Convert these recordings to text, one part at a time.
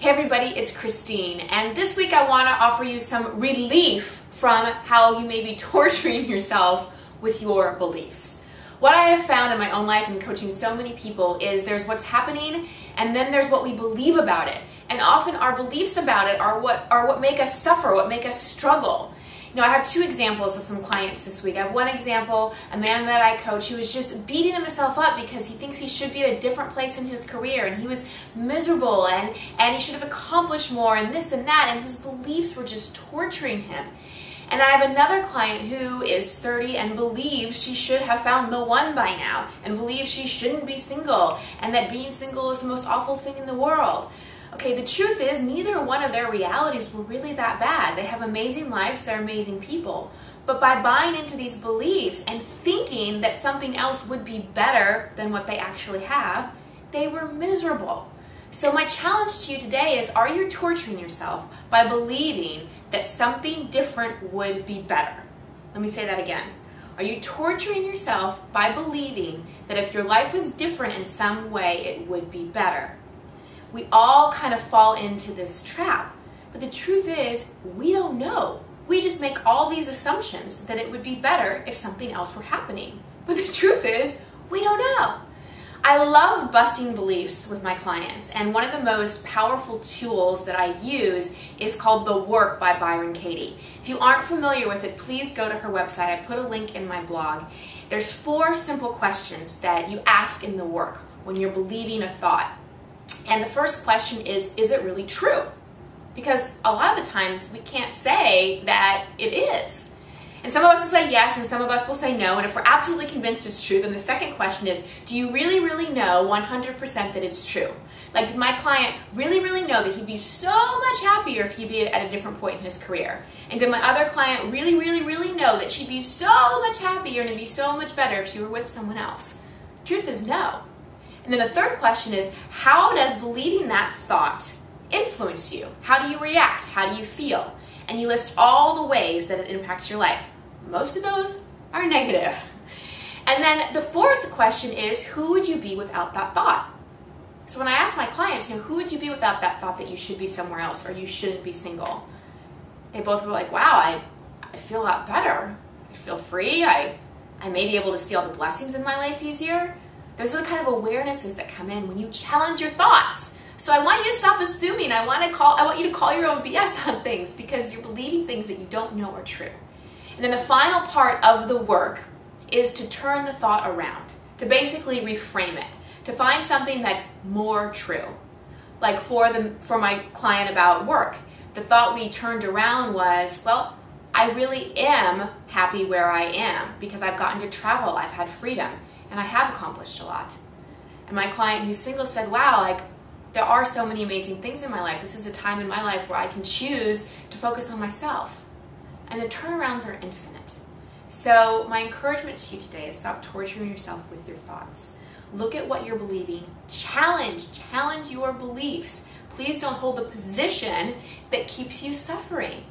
Hey everybody, it's Christine, and this week I want to offer you some relief from how you may be torturing yourself with your beliefs. What I have found in my own life and coaching so many people is there's what's happening and then there's what we believe about it. And often our beliefs about it are what make us suffer, what make us struggle. You know, I have two examples of some clients this week. I have one example, a man that I coach who is just beating himself up because he thinks he should be at a different place in his career and he was miserable and he should have accomplished more and this and that, and his beliefs were just torturing him. And I have another client who is 30 and believes she should have found the one by now and believes she shouldn't be single and that being single is the most awful thing in the world. Okay, the truth is neither one of their realities were really that bad. They have amazing lives, they're amazing people. But by buying into these beliefs and thinking that something else would be better than what they actually have, they were miserable. So my challenge to you today is, are you torturing yourself by believing that something different would be better? Let me say that again. Are you torturing yourself by believing that if your life was different in some way, it would be better? We all kind of fall into this trap, but the truth is we don't know. We just make all these assumptions that it would be better if something else were happening. But the truth is we don't know. I love busting beliefs with my clients, and one of the most powerful tools that I use is called The Work by Byron Katie. If you aren't familiar with it, please go to her website. I put a link in my blog. There's 4 simple questions that you ask in The Work when you're believing a thought. And the first question is it really true? Because a lot of the times we can't say that it is. And some of us will say yes, and some of us will say no, and if we're absolutely convinced it's true, then the second question is, do you really, really know 100% that it's true? Like, did my client really, really know that he'd be so much happier if he'd be at a different point in his career? And did my other client really, really, really know that she'd be so much happier and it'd be so much better if she were with someone else? The truth is no. And then the third question is, how does believing that thought influence you? How do you react? How do you feel? And you list all the ways that it impacts your life. Most of those are negative. And then the fourth question is, who would you be without that thought? So when I ask my clients, who would you be without that thought that you should be somewhere else or you shouldn't be single? They both were like, wow, I feel a lot better. I feel free. I may be able to see all the blessings in my life easier. Those are the kind of awarenesses that come in when you challenge your thoughts. So I want you to stop assuming. I want you to call your own BS on things because you're believing things that you don't know are true. And then the final part of the work is to turn the thought around, to basically reframe it, to find something that's more true. Like for my client about work, the thought we turned around was, well, I really am happy where I am because I've gotten to travel, I've had freedom, and I have accomplished a lot. And my client who's single said, wow, there are so many amazing things in my life. This is a time in my life where I can choose to focus on myself. And the turnarounds are infinite. So my encouragement to you today is stop torturing yourself with your thoughts. Look at what you're believing. Challenge your beliefs. Please don't hold the position that keeps you suffering.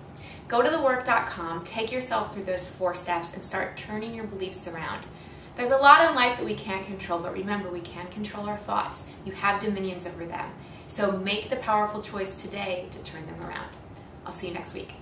Go to thework.com, take yourself through those 4 steps and start turning your beliefs around. There's a lot in life that we can't control, but remember, we can control our thoughts. You have dominions over them. So make the powerful choice today to turn them around. I'll see you next week.